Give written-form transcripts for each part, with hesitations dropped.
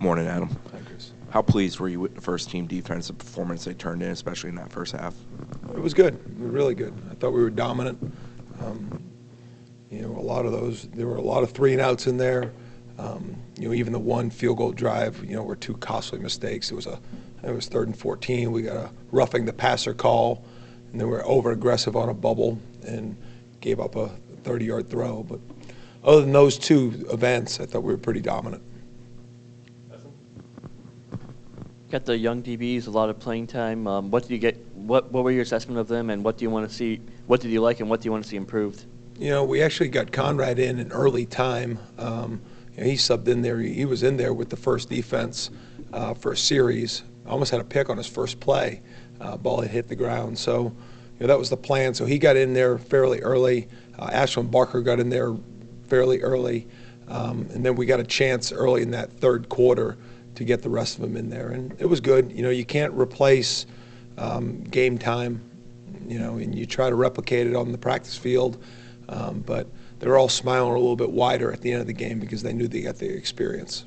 Morning, Adam. Hi, Chris. How pleased were you with the first team defensive performance they turned in, especially in that first half? It was good. It was really good. I thought we were dominant. A lot of those, there were a lot of 3-and-outs in there. Even the one field goal drive, were two costly mistakes. It was 3rd and 14. We got a roughing the passer call, and then we were over-aggressive on a bubble and gave up a 30-yard throw. But other than those two events, I thought we were pretty dominant. Got the young DBs, a lot of playing time. What did you get? What were your assessment of them, and what do you want to see? What did you like, and what do you want to see improved? We actually got Conrad in an early time. He subbed in there. He was in there with the first defense for a series. Almost had a pick on his first play. Ball had hit the ground. So that was the plan. So he got in there fairly early. Ashland Barker got in there fairly early. And then we got a chance early in that third quarter to get the rest of them in there. And it was good. You can't replace game time, and you try to replicate it on the practice field. But they were all smiling a little bit wider at the end of the game because they knew they got the experience.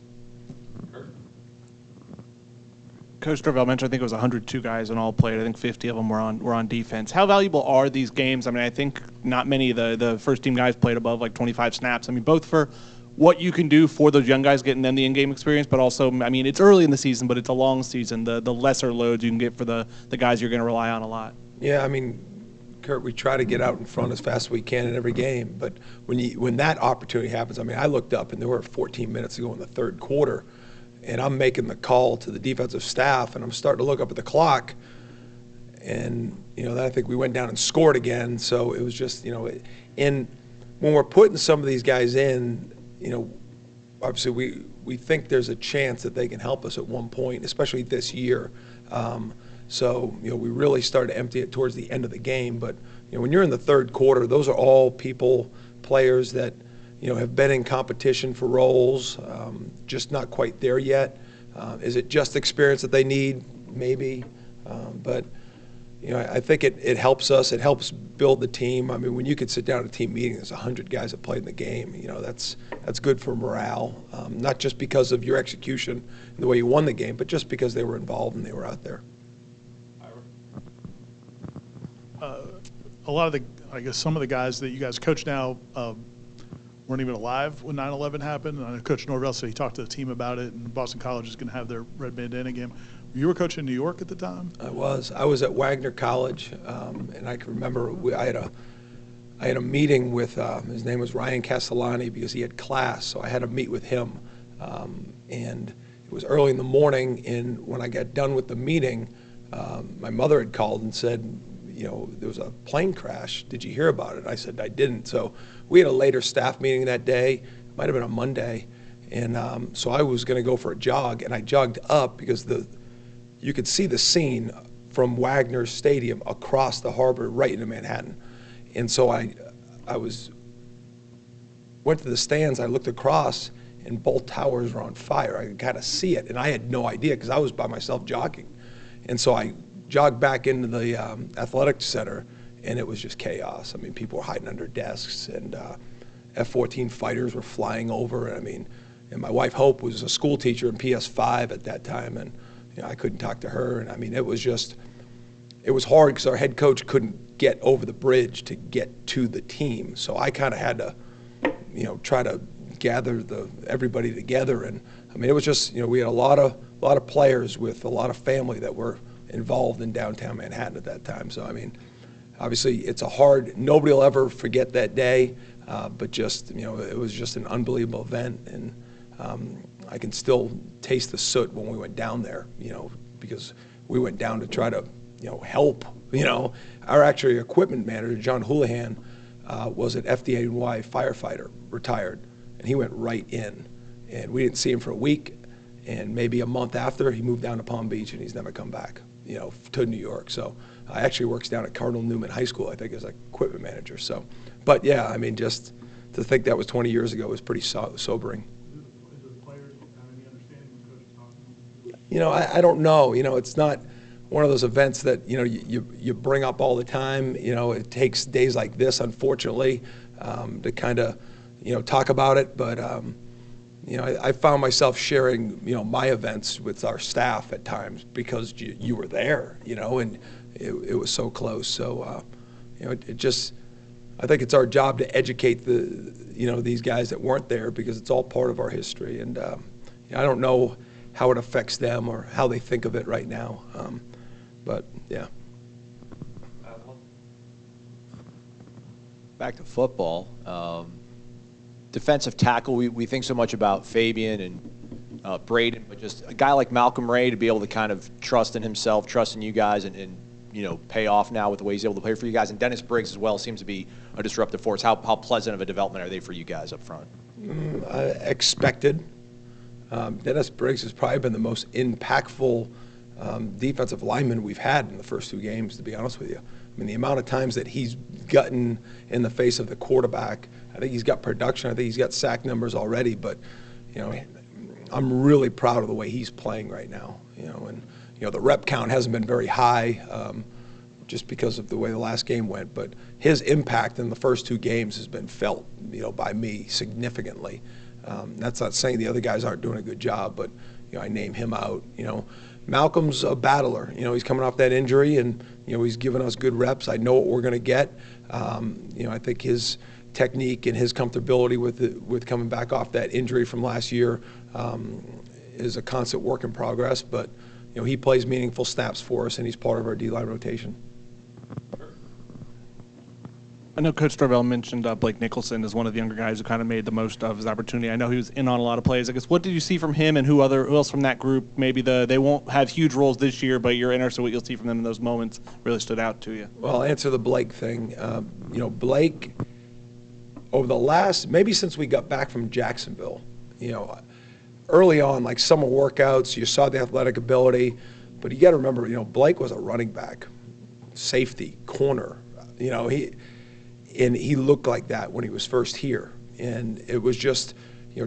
Coach Norvell mentioned I think it was 102 guys and all played. I think 50 of them were on defense. How valuable are these games? I mean, I think not many of the first team guys played above like 25 snaps. I mean, both for what you can do for those young guys getting them the in-game experience, but also, I mean, it's early in the season, but it's a long season. The lesser loads you can get for the guys you're going to rely on a lot. Yeah, I mean, Kurt, we try to get out in front as fast as we can in every game, but when that opportunity happens, I mean, I looked up and there were 14 minutes to go in the third quarter, and I'm making the call to the defensive staff, and I'm starting to look up at the clock, and then I think we went down and scored again. So it was just when we're putting some of these guys in, obviously we think there's a chance that they can help us at one point, especially this year. So we really started to empty it towards the end of the game. But when you're in the third quarter, those are all players that have been in competition for roles, just not quite there yet. Is it just experience that they need? Maybe, but I think it helps us. It helps build the team. I mean, when you could sit down at a team meeting, there's 100 guys that played in the game. That's good for morale, not just because of your execution and the way you won the game, but just because they were involved and they were out there. A lot of some of the guys that you guys coach now weren't even alive when 9/11 happened. And I know Coach Norvell said he talked to the team about it, and Boston College is going to have their red bandana game. You were coaching in New York at the time? I was at Wagner College, and I can remember I had a meeting with his name was Ryan Castellani because he had class, so I had to meet with him, and it was early in the morning. And when I got done with the meeting, my mother had called and said, there was a plane crash. Did you hear about it? I said I didn't. So we had a later staff meeting that day. It might have been a Monday, and so I was going to go for a jog, and I jogged up because you could see the scene from Wagner Stadium across the harbor right into Manhattan. And so I went to the stands, I looked across, and both towers were on fire. I could kind of see it, and I had no idea because I was by myself jogging. And so I jogged back into the athletic center, and it was just chaos. I mean, people were hiding under desks, and F-14 fighters were flying over. And my wife Hope was a school teacher in PS5 at that time, and I couldn't talk to her. And I mean, it was hard because our head coach couldn't get over the bridge to get to the team. So I kind of had to, try to gather everybody together. And I mean, it was just, we had a lot of players with a lot of family that were involved in downtown Manhattan at that time. So I mean, obviously nobody will ever forget that day, but just, it was just an unbelievable event. And I can still taste the soot when we went down there, because we went down to try to, help. Our actually equipment manager, John Houlihan, was an FDNY firefighter, retired, and he went right in. And we didn't see him for a week, and maybe a month after, he moved down to Palm Beach, and he's never come back, to New York. So I actually works down at Cardinal Newman High School, I think, as an equipment manager. So, but yeah, I mean, just to think that was 20 years ago was pretty sobering. I don't know. It's not one of those events that, you bring up all the time. It takes days like this, unfortunately, to kind of, talk about it. But, I found myself sharing, my events with our staff at times because you were there, and it was so close. So, I think it's our job to educate these guys that weren't there because it's all part of our history. And I don't know how it affects them or how they think of it right now. But, yeah. Back to football. Defensive tackle, we think so much about Fabian and Braden, but just a guy like Malcolm Ray to be able to kind of trust in himself, trust in you guys, and pay off now with the way he's able to play for you guys. And Dennis Briggs as well seems to be a disruptive force. How pleasant of a development are they for you guys up front? Expected. Dennis Briggs has probably been the most impactful defensive lineman we've had in the first 2 games, to be honest with you. I mean, the amount of times that he's gotten in the face of the quarterback, I think he's got production. I think he's got sack numbers already. But, I'm really proud of the way he's playing right now. And the rep count hasn't been very high just because of the way the last game went. But his impact in the first 2 games has been felt, by me significantly. That's not saying the other guys aren't doing a good job, but, I name him out. Malcolm's a battler. He's coming off that injury, and he's given us good reps. I know what we're going to get. I think his technique and his comfortability with coming back off that injury from last year is a constant work in progress. But he plays meaningful snaps for us, and he's part of our D-line rotation. I know Coach Norvell mentioned Blake Nicholson as one of the younger guys who kind of made the most of his opportunity. I know he was in on a lot of plays. I guess what did you see from him, and who else from that group? Maybe they won't have huge roles this year, but you're interested in what you'll see from them in those moments really stood out to you. Well, I'll answer the Blake thing. Blake, over the last, maybe since we got back from Jacksonville, early on, like summer workouts, you saw the athletic ability, but you got to remember, Blake was a running back, safety, corner. He looked like that when he was first here. And it was just,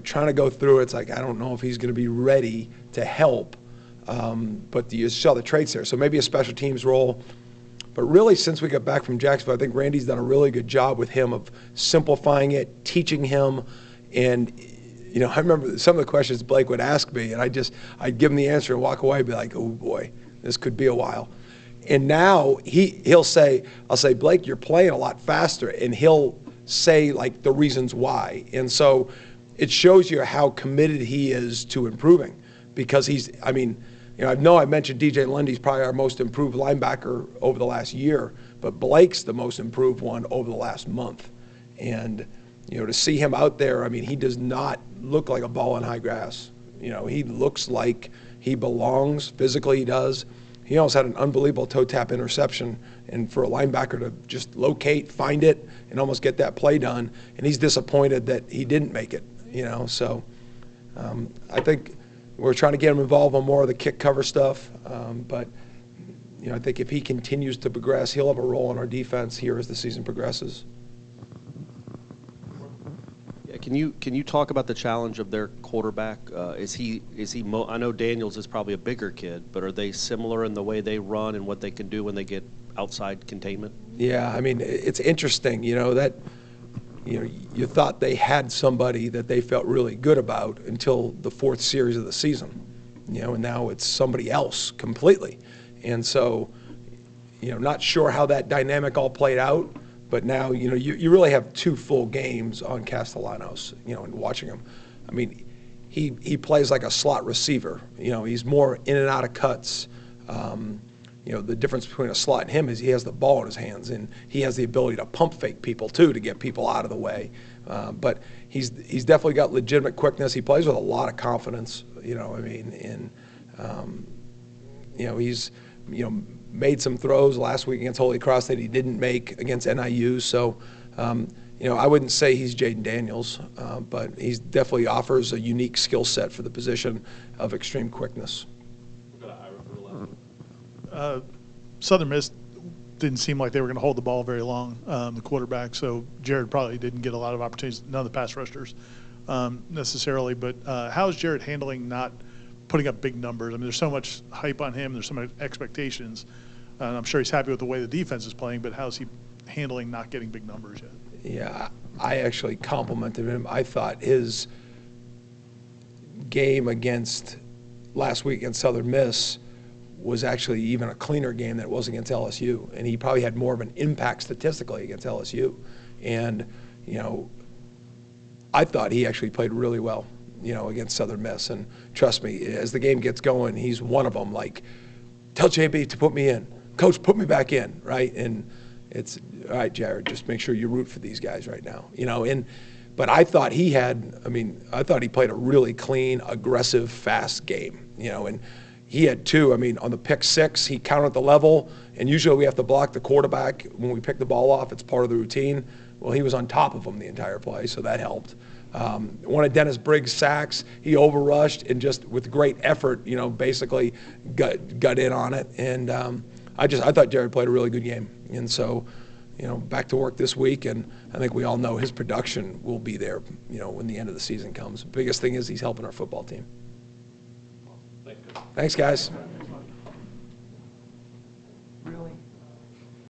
trying to go through it. It's like, I don't know if he's going to be ready to help. But you saw the traits there. So maybe a special teams role. But really, since we got back from Jacksonville, I think Randy's done a really good job with him of simplifying it, teaching him. And, I remember some of the questions Blake would ask me, and I'd give him the answer and walk away and be like, oh, boy, this could be a while. And now I'll say, Blake, you're playing a lot faster, and he'll say like the reasons why. And so it shows you how committed he is to improving, because I know I mentioned DJ Lundy's probably our most improved linebacker over the last year, but Blake's the most improved one over the last month. And, to see him out there, he does not look like a ball in high grass. He looks like he belongs. Physically he does. He almost had an unbelievable toe tap interception, and for a linebacker to just locate, find it, and almost get that play done, and he's disappointed that he didn't make it. So I think we're trying to get him involved on more of the kick cover stuff, but I think if he continues to progress, he'll have a role in our defense here as the season progresses. Can you talk about the challenge of their quarterback? I know Daniels is probably a bigger kid, but are they similar in the way they run and what they can do when they get outside containment? Yeah, it's interesting, that you thought they had somebody that they felt really good about until the 4th series of the season, and now it's somebody else completely. And so, not sure how that dynamic all played out. But now, you really have 2 full games on Castellanos, and watching him. He plays like a slot receiver. He's more in and out of cuts. The difference between a slot and him is he has the ball in his hands, and he has the ability to pump fake people, too, to get people out of the way. But he's definitely got legitimate quickness. He plays with a lot of confidence, and he's, made some throws last week against Holy Cross that he didn't make against NIU. So, I wouldn't say he's Jaden Daniels, but he definitely offers a unique skill set for the position of extreme quickness. Southern Miss didn't seem like they were going to hold the ball very long, the quarterback. So Jared probably didn't get a lot of opportunities, none of the pass rushers necessarily. But how is Jared handling not putting up big numbers? There's so much hype on him. There's so many expectations. And I'm sure he's happy with the way the defense is playing, but how's he handling not getting big numbers yet? Yeah, I actually complimented him. I thought his game against last week against Southern Miss was actually even a cleaner game than it was against LSU, and he probably had more of an impact statistically against LSU. And I thought he actually played really well, against Southern Miss. And trust me, as the game gets going, he's one of them. Like, tell JB to put me in, coach, put me back in, right? And it's all right, Jared. Just make sure you root for these guys right now, But I thought I thought he played a really clean, aggressive, fast game, and he had two. On the pick six, he counted the level, and usually we have to block the quarterback when we pick the ball off. It's part of the routine. Well, he was on top of him the entire play, so that helped. One of Dennis Briggs' sacks, he overrushed and just with great effort, basically got in on it. And I thought Jared played a really good game. And so, back to work this week, and I think we all know his production will be there, when the end of the season comes. The biggest thing is he's helping our football team. Thanks, guys.